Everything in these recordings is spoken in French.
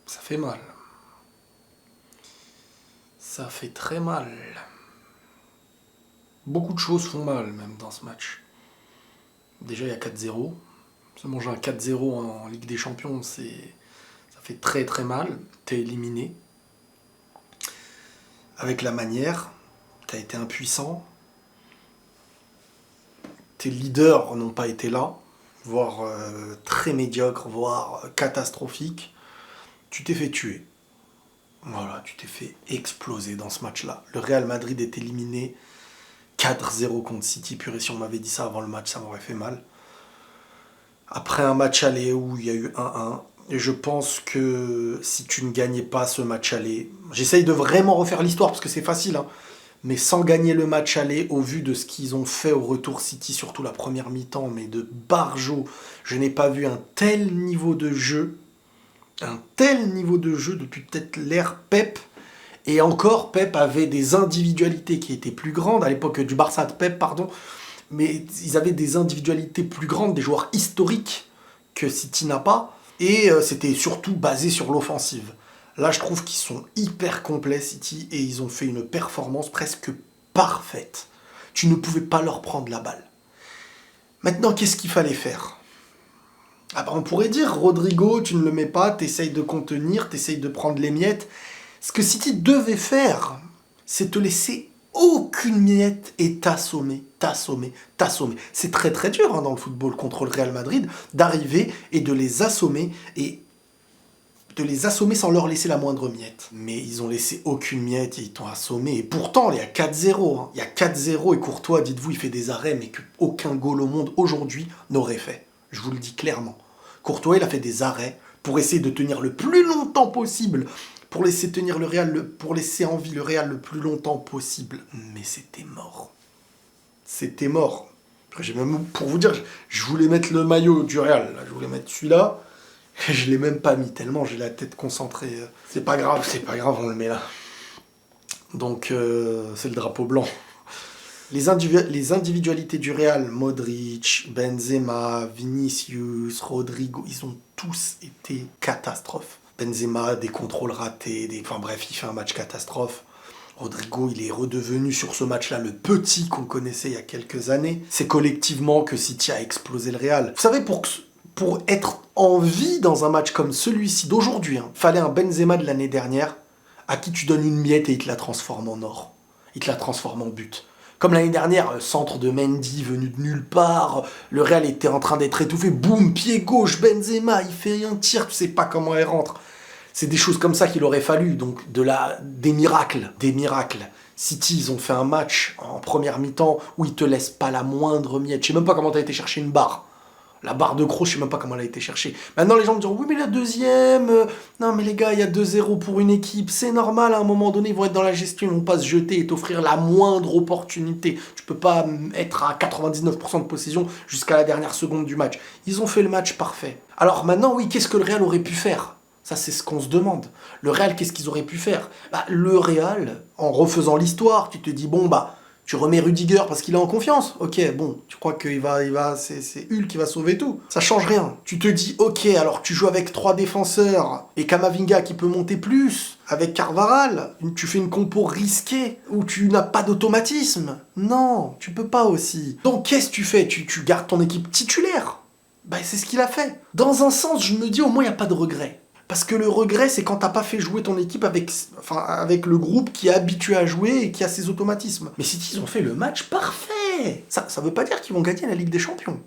Ça fait mal. Ça fait très mal. Beaucoup de choses font mal, même dans ce match. Déjà, il y a 4-0. Se manger un 4-0 en Ligue des Champions, ça fait très très mal. T'es éliminé. Avec la manière, t'as été impuissant. Tes leaders n'ont pas été là, voire très médiocres, voire catastrophiques. Tu t'es fait tuer. Voilà, tu t'es fait exploser dans ce match-là. Le Real Madrid est éliminé 4-0 contre City. Purée, si on m'avait dit ça avant le match, ça m'aurait fait mal. Après un match aller où il y a eu 1-1, et je pense que si tu ne gagnais pas ce match aller, j'essaye de vraiment refaire l'histoire parce que c'est facile, hein, mais sans gagner le match aller, au vu de ce qu'ils ont fait au retour City, surtout la première mi-temps, mais de barjo, je n'ai pas vu un tel niveau de jeu depuis peut-être l'ère Pep. Et encore, Pep avait des individualités qui étaient plus grandes, à l'époque du Barça de Pep, pardon, mais ils avaient des individualités plus grandes, des joueurs historiques que City n'a pas, et c'était surtout basé sur l'offensive. Là, je trouve qu'ils sont hyper complets, City, et ils ont fait une performance presque parfaite. Tu ne pouvais pas leur prendre la balle. Maintenant, qu'est-ce qu'il fallait faire ? Ah bah on pourrait dire, Rodrigo, tu ne le mets pas, t'essayes de contenir, t'essayes de prendre les miettes. Ce que City devait faire, c'est te laisser aucune miette et t'assommer. C'est très très dur dans le football contre le Real Madrid d'arriver et de les assommer sans leur laisser la moindre miette. Mais ils ont laissé aucune miette et ils t'ont assommé. Et pourtant, il y a 4-0. Il y a 4-0 et Courtois, dites-vous, il fait des arrêts mais qu'aucun goal au monde aujourd'hui n'aurait fait. Je vous le dis clairement. Courtois, il a fait des arrêts pour essayer de tenir le plus longtemps possible, pour laisser en vie le Real le plus longtemps possible. Mais c'était mort. C'était mort. J'ai même, pour vous dire, je voulais mettre le maillot du Real. Je voulais mettre celui-là. Et je l'ai même pas mis tellement j'ai la tête concentrée. C'est pas grave, on le met là. Donc, c'est le drapeau blanc. Les individualités du Real, Modric, Benzema, Vinicius, Rodrigo, ils ont tous été catastrophes. Benzema, des contrôles ratés, enfin bref, il fait un match catastrophe. Rodrigo, il est redevenu sur ce match-là le petit qu'on connaissait il y a quelques années. C'est collectivement que City a explosé le Real. Vous savez, pour être en vie dans un match comme celui-ci d'aujourd'hui, fallait un Benzema de l'année dernière à qui tu donnes une miette et il te la transforme en or. Il te la transforme en but. Comme l'année dernière, centre de Mendy venu de nulle part, le Real était en train d'être étouffé, boum, pied gauche, Benzema, il fait un tir, tu sais pas comment elle rentre. C'est des choses comme ça qu'il aurait fallu, donc des miracles. City, ils ont fait un match en première mi-temps où ils te laissent pas la moindre miette. Je sais même pas comment t'as été chercher une barre. La barre de croc, je sais même pas comment elle a été cherchée. Maintenant, les gens me diront, oui, mais la deuxième... Non, mais les gars, il y a 2-0 pour une équipe. C'est normal, à un moment donné, ils vont être dans la gestion. Ils vont pas se jeter et t'offrir la moindre opportunité. Tu peux pas être à 99% de possession jusqu'à la dernière seconde du match. Ils ont fait le match parfait. Alors maintenant, oui, qu'est-ce que le Real aurait pu faire ? Ça, c'est ce qu'on se demande. Le Real, qu'est-ce qu'ils auraient pu faire ? Le Real, en refaisant l'histoire, tu te dis, tu remets Rudiger parce qu'il est en confiance. Ok, tu crois que c'est Hulk qui va sauver tout. Ça change rien. Tu te dis, ok, alors tu joues avec 3 défenseurs et Camavinga qui peut monter plus, avec Carvajal, tu fais une compo risquée où tu n'as pas d'automatisme. Non, tu peux pas aussi. Donc qu'est-ce que tu fais ? Tu gardes ton équipe titulaire. C'est ce qu'il a fait. Dans un sens, je me dis, au moins, il n'y a pas de regret. Parce que le regret, c'est quand t'as pas fait jouer ton équipe avec le groupe qui est habitué à jouer et qui a ses automatismes. Mais City, ils ont fait le match parfait. Ça veut pas dire qu'ils vont gagner la Ligue des Champions.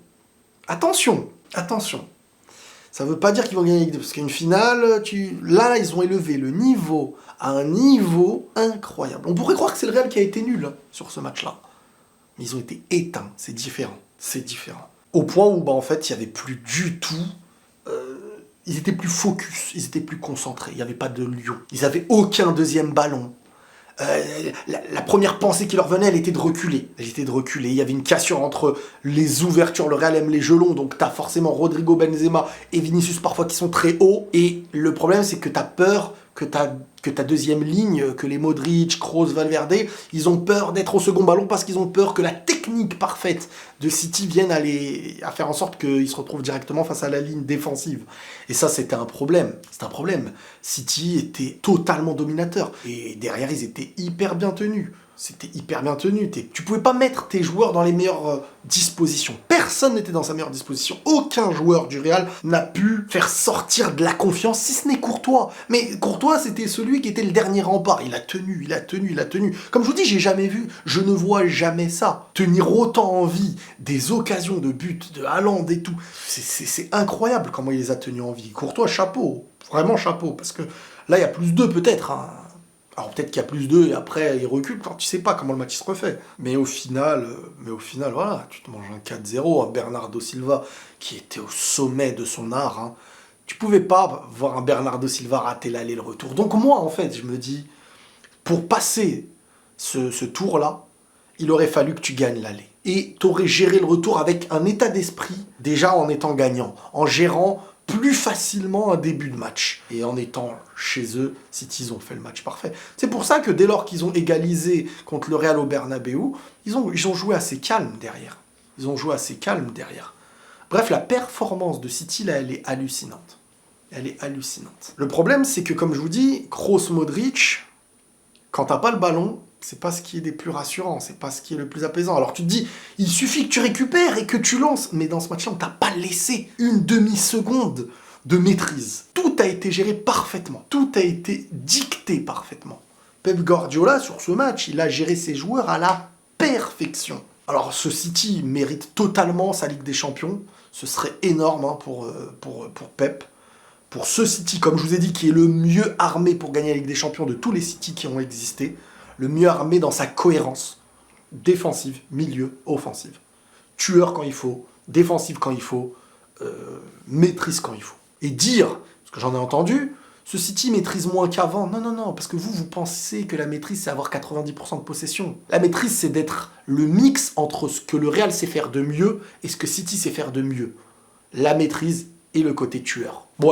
Attention. Ça veut pas dire qu'ils vont gagner la Ligue des Champions. Parce qu'une finale, là, ils ont élevé le niveau à un niveau incroyable. On pourrait croire que c'est le Real qui a été nul sur ce match-là. Mais ils ont été éteints. C'est différent. Au point où, en fait, il y avait plus du tout... Ils étaient plus focus, ils étaient plus concentrés, il n'y avait pas de lion. Ils n'avaient aucun deuxième ballon. La première pensée qui leur venait, elle était de reculer. Il y avait une cassure entre les ouvertures, le Real aime les gelons, donc tu as forcément Rodrigo, Benzema et Vinicius parfois qui sont très hauts. Et le problème, c'est que tu as peur que ta deuxième ligne, que les Modric, Kroos, Valverde, ils ont peur d'être au second ballon parce qu'ils ont peur que la technique parfaite de City vienne à faire en sorte qu'ils se retrouvent directement face à la ligne défensive. Et ça, c'était un problème. C'est un problème. City était totalement dominateur. Et derrière, ils étaient hyper bien tenus. C'était hyper bien tenu. Tu pouvais pas mettre tes joueurs dans les meilleures dispositions. Personne n'était dans sa meilleure disposition. Aucun joueur du Real n'a pu faire sortir de la confiance, si ce n'est Courtois. Mais Courtois, c'était celui qui était le dernier rempart. Il a tenu. Comme je vous dis, j'ai jamais vu, je ne vois jamais ça. Tenir autant en vie des occasions de but, de Haaland et tout. C'est incroyable comment il les a tenus en vie. Courtois, chapeau. Vraiment chapeau. Parce que là, il y a plus d'eux peut-être, hein. Alors peut-être qu'il y a plus d'eux et après il recule, tu sais pas comment le match se refait. Mais au final, voilà, tu te manges un 4-0, un Bernardo Silva qui était au sommet de son art. Hein. Tu pouvais pas voir un Bernardo Silva rater l'aller et le retour. Donc moi, en fait, je me dis, pour passer ce tour-là, il aurait fallu que tu gagnes l'aller. Et tu aurais géré le retour avec un état d'esprit, déjà en étant gagnant, en gérant plus facilement un début de match. Et en étant chez eux, City, ils ont fait le match parfait. C'est pour ça que dès lors qu'ils ont égalisé contre le Real au Bernabéu, ils ont joué assez calme derrière. Bref, la performance de City, là, elle est hallucinante. Le problème, c'est que, comme je vous dis, Kroos, Modric, quand t'as pas le ballon, c'est pas ce qui est des plus rassurants, c'est pas ce qui est le plus apaisant. Alors tu te dis, il suffit que tu récupères et que tu lances. Mais dans ce match-là, on t'a pas laissé une demi-seconde de maîtrise. Tout a été géré parfaitement. Tout a été dicté parfaitement. Pep Guardiola, sur ce match, il a géré ses joueurs à la perfection. Alors ce City mérite totalement sa Ligue des Champions. Ce serait énorme hein, pour Pep. Pour ce City, comme je vous ai dit, qui est le mieux armé pour gagner la Ligue des Champions de tous les City qui ont existé. Le mieux armé dans sa cohérence. Défensive, milieu, offensive. Tueur quand il faut, défensive quand il faut, maîtrise quand il faut. Et dire, parce que j'en ai entendu, ce City maîtrise moins qu'avant. Non, parce que vous pensez que la maîtrise, c'est avoir 90% de possession. La maîtrise, c'est d'être le mix entre ce que le Real sait faire de mieux et ce que City sait faire de mieux. La maîtrise et le côté tueur. Bon,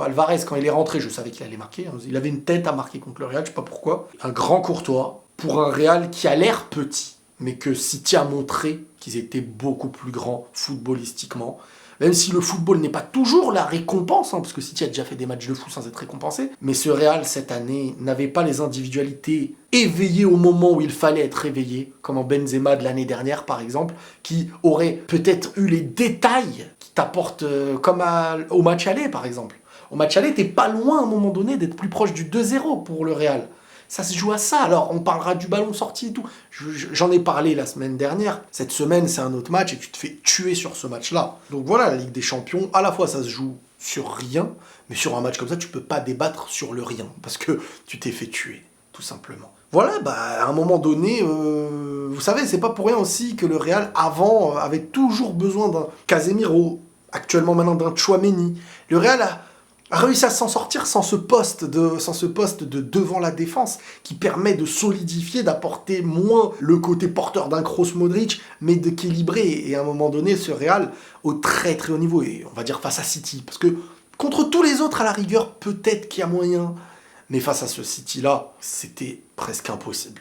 Alvarez, quand il est rentré, je savais qu'il allait marquer. Hein. Il avait une tête à marquer contre le Real, je sais pas pourquoi. Un grand Courtois pour un Real qui a l'air petit, mais que City a montré qu'ils étaient beaucoup plus grands footballistiquement. Même si le football n'est pas toujours la récompense, hein, parce que City a déjà fait des matchs de fou sans être récompensé, mais ce Real, cette année, n'avait pas les individualités éveillées au moment où il fallait être éveillé, comme en Benzema de l'année dernière, par exemple, qui aurait peut-être eu les détails qui t'apportent, comme au match aller, par exemple. Au match aller, t'es pas loin, à un moment donné, d'être plus proche du 2-0 pour le Real. Ça se joue à ça. Alors, on parlera du ballon sorti et tout. J'en ai parlé la semaine dernière. Cette semaine, c'est un autre match et tu te fais tuer sur ce match-là. Donc voilà, la Ligue des Champions, à la fois, ça se joue sur rien, mais sur un match comme ça, tu peux pas débattre sur le rien, parce que tu t'es fait tuer, tout simplement. Voilà, à un moment donné, vous savez, c'est pas pour rien aussi que le Real, avant, avait toujours besoin d'un Casemiro, actuellement maintenant d'un Tchouaméni. Le Real a réussi à s'en sortir sans ce poste de devant la défense qui permet de solidifier, d'apporter moins le côté porteur d'un Kroos Modric, mais d'équilibrer. Et à un moment donné, ce Real au très très haut niveau, et on va dire face à City, parce que contre tous les autres à la rigueur, peut-être qu'il y a moyen, mais face à ce City-là, c'était presque impossible.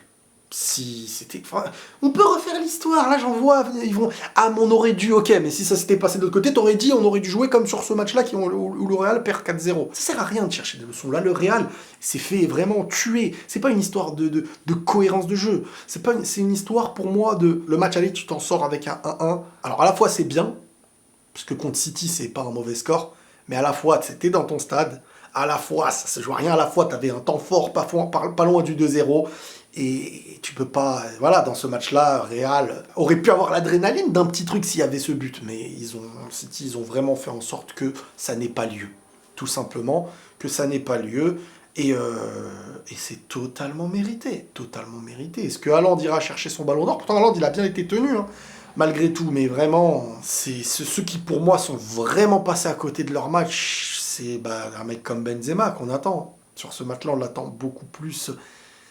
Si c'était... Enfin, on peut refaire l'histoire, là j'en vois, ils vont... Ah, mais on aurait dû, ok, mais si ça s'était passé de l'autre côté, t'aurais dit, on aurait dû jouer comme sur ce match-là où le Real perd 4-0. Ça sert à rien de chercher des leçons. Là, le Real s'est fait vraiment tuer. C'est pas une histoire de cohérence de jeu. C'est une histoire, pour moi, de... Le match aller, tu t'en sors avec un 1-1. Alors, à la fois, c'est bien, parce que contre City, c'est pas un mauvais score, mais à la fois, c'était dans ton stade, à la fois, ça se joue à rien, à la fois, t'avais un temps fort, pas loin du 2-0, et tu peux pas... Voilà, dans ce match-là, Real aurait pu avoir l'adrénaline d'un petit truc s'il y avait ce but, mais City, ils ont vraiment fait en sorte que ça n'ait pas lieu. Tout simplement, que ça n'ait pas lieu, et c'est totalement mérité. Est-ce que Haaland ira chercher son ballon d'or? Pourtant, Haaland, il a bien été tenu, hein, malgré tout, mais vraiment, c'est ceux qui, pour moi, sont vraiment passés à côté de leur match, c'est un mec comme Benzema qu'on attend. Sur ce match-là, on l'attend beaucoup plus...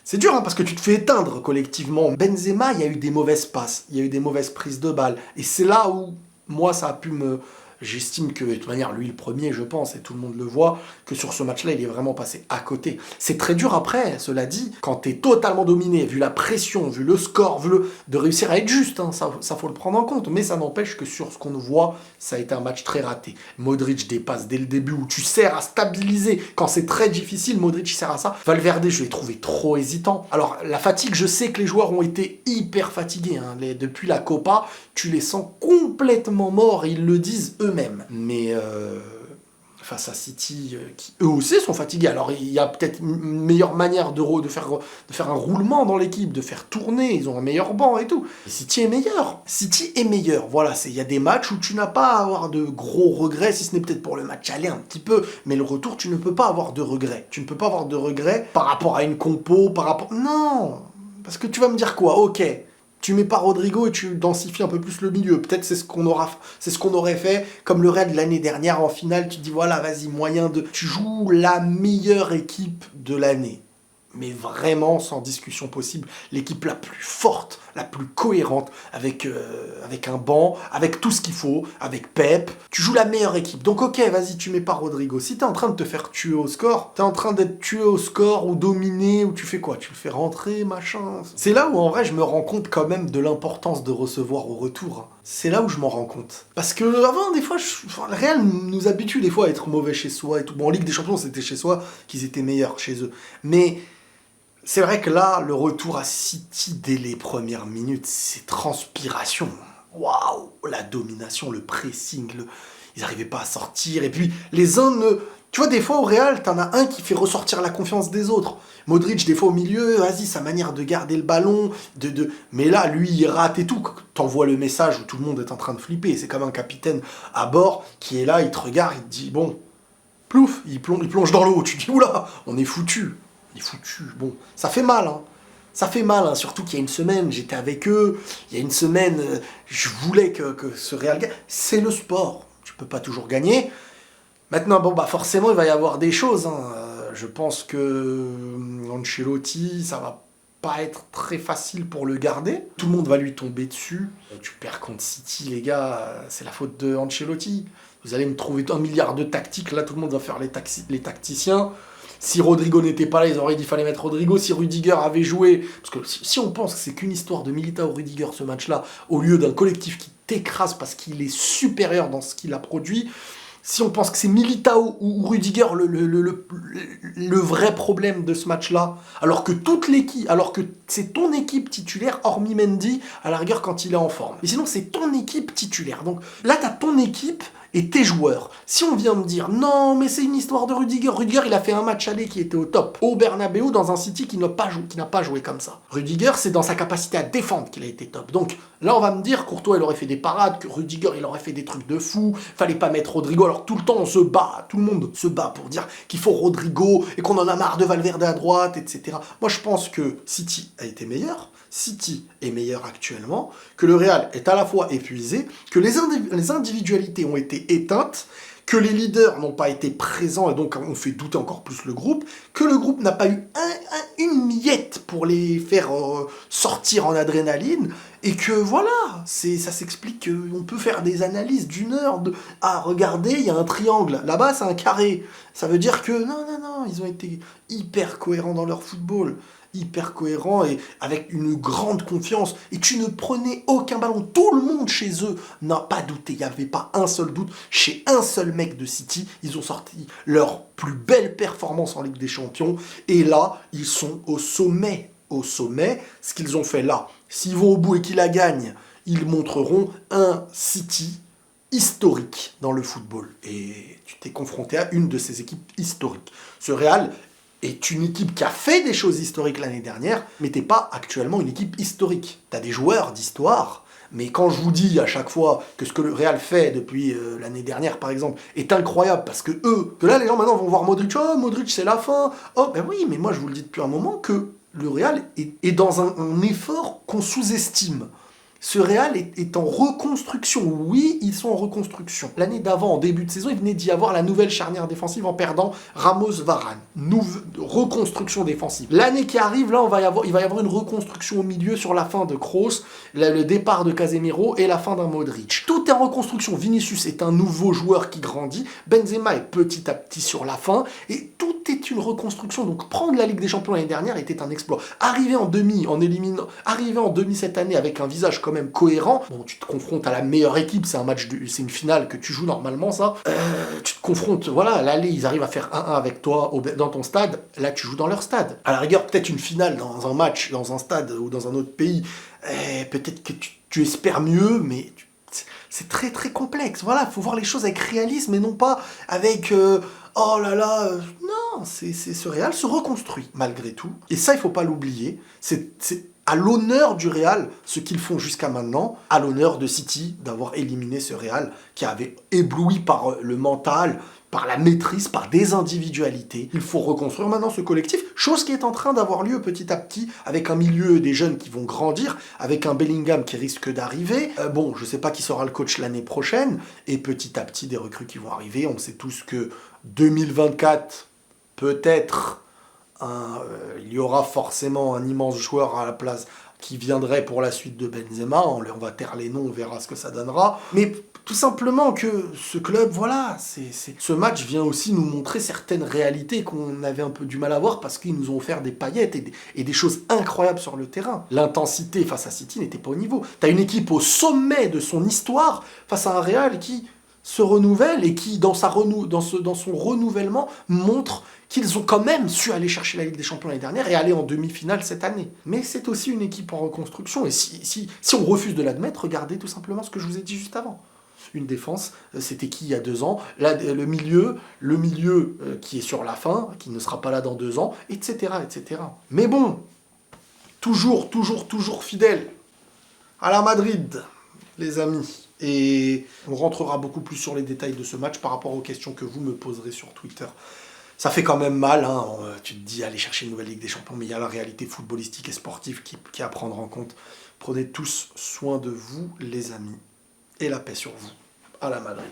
C'est dur, hein, parce que tu te fais éteindre collectivement. Benzema, il y a eu des mauvaises passes, il y a eu des mauvaises prises de balles. Et c'est là où, moi, ça a pu J'estime que, de toute manière, lui le premier, je pense, et tout le monde le voit, que sur ce match-là, il est vraiment passé à côté. C'est très dur après, cela dit, quand t'es totalement dominé, vu la pression, vu le score, de réussir à être juste, hein, ça faut le prendre en compte, mais ça n'empêche que sur ce qu'on nous voit, ça a été un match très raté. Modric dépasse dès le début, où tu sers à stabiliser, quand c'est très difficile, Modric sert à ça. Valverde, je l'ai trouvé trop hésitant. Alors, la fatigue, je sais que les joueurs ont été hyper fatigués, hein. Depuis la Copa, tu les sens complètement morts, ils le disent eux-mêmes. Mais face à City, qui eux aussi sont fatigués, alors il y a peut-être une meilleure manière de faire un roulement dans l'équipe, de faire tourner, ils ont un meilleur banc et tout. Et City est meilleur. City est meilleur, voilà, il y a des matchs où tu n'as pas à avoir de gros regrets, si ce n'est peut-être pour le match aller un petit peu, mais le retour, tu ne peux pas avoir de regrets. Tu ne peux pas avoir de regrets par rapport à une compo, par rapport... Non. Parce que tu vas me dire quoi? Ok, tu mets pas Rodrigo et tu densifies un peu plus le milieu. Peut-être c'est ce qu'on aurait fait, comme le Real de l'année dernière en finale. Tu te dis voilà, vas-y, moyen de... Tu joues la meilleure équipe de l'année. Mais vraiment, sans discussion possible, l'équipe la plus forte, la plus cohérente, avec un banc, avec tout ce qu'il faut, avec Pep. Tu joues la meilleure équipe. Donc ok, vas-y, tu mets pas Rodrigo. Si t'es en train de te faire tuer au score, t'es en train d'être tué au score ou dominé, ou tu fais quoi? Tu le fais rentrer, machin. C'est là où en vrai je me rends compte quand même de l'importance de recevoir au retour. C'est là où je m'en rends compte. Parce que avant, des fois, le Real nous habitue des fois à être mauvais chez soi et tout. Bon, en Ligue des Champions, c'était chez soi qu'ils étaient meilleurs chez eux. Mais... c'est vrai que là, le retour à City dès les premières minutes, c'est transpiration. Waouh, la domination, le pressing, ils n'arrivaient pas à sortir. Et puis, les uns ne... Tu vois, des fois, au Real, t'en as un qui fait ressortir la confiance des autres. Modric, des fois, au milieu, vas-y, sa manière de garder le ballon, mais là, lui, il rate et tout. T'envoies le message où tout le monde est en train de flipper. C'est comme un capitaine à bord qui est là, il te regarde, il te dit, bon, plouf, il plonge dans l'eau. Tu te dis, oula, on est foutu. Il est foutu. Bon, ça fait mal, hein. Ça fait mal, hein. Surtout qu'il y a une semaine, j'étais avec eux. Il y a une semaine, je voulais que ce Real gagne. C'est le sport. Tu peux pas toujours gagner. Maintenant, bon, bah forcément, il va y avoir des choses, hein. Je pense que Ancelotti, ça va pas être très facile pour le garder. Tout le monde va lui tomber dessus. Tu perds contre City, les gars, c'est la faute de Ancelotti. Vous allez me trouver 1 milliard de tactiques. Là, tout le monde va faire les tacticiens. Si Rodrigo n'était pas là, ils auraient dit qu'il fallait mettre Rodrigo. Si Rudiger avait joué... Parce que si on pense que c'est qu'une histoire de Militao-Rudiger, ce match-là, au lieu d'un collectif qui t'écrase parce qu'il est supérieur dans ce qu'il a produit, si on pense que c'est Militao ou Rudiger le vrai problème de ce match-là, alors que toute l'équipe, alors que c'est ton équipe titulaire, hormis Mendy, à la rigueur quand il est en forme. Mais sinon, c'est ton équipe titulaire. Donc là, t'as ton équipe... et tes joueurs. Si on vient me dire non mais c'est une histoire de Rudiger, il a fait un match aller qui était au top, au Bernabeu dans un City qui n'a pas joué comme ça. Rudiger, c'est dans sa capacité à défendre qu'il a été top. Donc là on va me dire Courtois il aurait fait des parades, que Rudiger il aurait fait des trucs de fou, fallait pas mettre Rodrigo. Alors tout le temps on se bat, tout le monde se bat pour dire qu'il faut Rodrigo et qu'on en a marre de Valverde à droite, etc. Moi je pense que City a été meilleur, City est meilleur actuellement, que le Real est à la fois épuisé, que les individualités ont été éteintes, que les leaders n'ont pas été présents et donc on fait douter encore plus le groupe, que le groupe n'a pas eu une miette pour les faire sortir en adrénaline, et que voilà, ça s'explique qu'on peut faire des analyses d'une heure de « Ah, regardez, il y a un triangle, là-bas c'est un carré ». Ça veut dire que non, ils ont été hyper cohérents dans leur football. Hyper cohérent et avec une grande confiance, et tu ne prenais aucun ballon, tout le monde chez eux n'a pas douté, il n'y avait pas un seul doute chez un seul mec de City. Ils ont sorti leur plus belle performance en Ligue des Champions et là ils sont au sommet. Ce qu'ils ont fait là, s'ils vont au bout et qu'ils la gagnent, ils montreront un City historique dans le football, et tu t'es confronté à une de ces équipes historiques. Ce Real est une équipe qui a fait des choses historiques l'année dernière, mais t'es pas actuellement une équipe historique. T'as des joueurs d'histoire, mais quand je vous dis à chaque fois que ce que le Real fait depuis l'année dernière, par exemple, est incroyable, parce que là, les gens maintenant vont voir Modric, oh, Modric, c'est la fin. Oh, ben oui, mais moi, je vous le dis depuis un moment que le Real est dans un effort qu'on sous-estime. Ce Real est en reconstruction. Oui, ils sont en reconstruction. L'année d'avant, en début de saison, il venait d'y avoir la nouvelle charnière défensive en perdant Ramos-Varane. Reconstruction défensive. L'année qui arrive, là, il va y avoir une reconstruction au milieu sur la fin de Kroos, le départ de Casemiro et la fin d'un Modric. Tout est en reconstruction. Vinicius est un nouveau joueur qui grandit. Benzema est petit à petit sur la fin. Et tout est une reconstruction. Donc prendre la Ligue des Champions l'année dernière était un exploit. Arriver en demi cette année avec un visage quand même cohérent. Bon, tu te confrontes à la meilleure équipe, c'est une finale que tu joues normalement, ça. Tu te confrontes, voilà, l'aller, ils arrivent à faire 1-1 avec toi dans ton stade. Là, tu joues dans leur stade. À la rigueur, peut-être une finale dans un match, dans un stade ou dans un autre pays. Peut-être que tu espères mieux, mais c'est très très complexe. Voilà, il faut voir les choses avec réalisme et non pas avec oh là là. Non, ce Real se reconstruit malgré tout. Et ça, il faut pas l'oublier. C'est à l'honneur du Real, ce qu'ils font jusqu'à maintenant, à l'honneur de City d'avoir éliminé ce Real qui avait ébloui par le mental, par la maîtrise, par des individualités. Il faut reconstruire maintenant ce collectif, chose qui est en train d'avoir lieu petit à petit, avec un milieu des jeunes qui vont grandir, avec un Bellingham qui risque d'arriver. Bon, je sais pas qui sera le coach l'année prochaine, et petit à petit des recrues qui vont arriver. On sait tous que 2024, peut-être, il y aura forcément un immense joueur à la place qui viendrait pour la suite de Benzema. On va taire les noms, on verra ce que ça donnera. Mais tout simplement que ce club, voilà, ce match vient aussi nous montrer certaines réalités qu'on avait un peu du mal à voir parce qu'ils nous ont offert des paillettes et des choses incroyables sur le terrain. L'intensité face à City n'était pas au niveau. T'as une équipe au sommet de son histoire face à un Real qui se renouvelle et qui, dans son renouvellement, montre qu'ils ont quand même su aller chercher la Ligue des Champions l'année dernière et aller en demi-finale cette année. Mais c'est aussi une équipe en reconstruction. Et si on refuse de l'admettre, regardez tout simplement ce que je vous ai dit juste avant. Une défense, c'était qui il y a 2 ans, là, le milieu qui est sur la fin, qui ne sera pas là dans 2 ans, etc., etc. Mais bon, toujours fidèle à la Madrid, les amis. Et on rentrera beaucoup plus sur les détails de ce match par rapport aux questions que vous me poserez sur Twitter. Ça fait quand même mal, hein. Tu te dis aller chercher une nouvelle Ligue des Champions, mais il y a la réalité footballistique et sportive qui est à prendre en compte. Prenez tous soin de vous, les amis, et la paix sur vous. À la Madrid.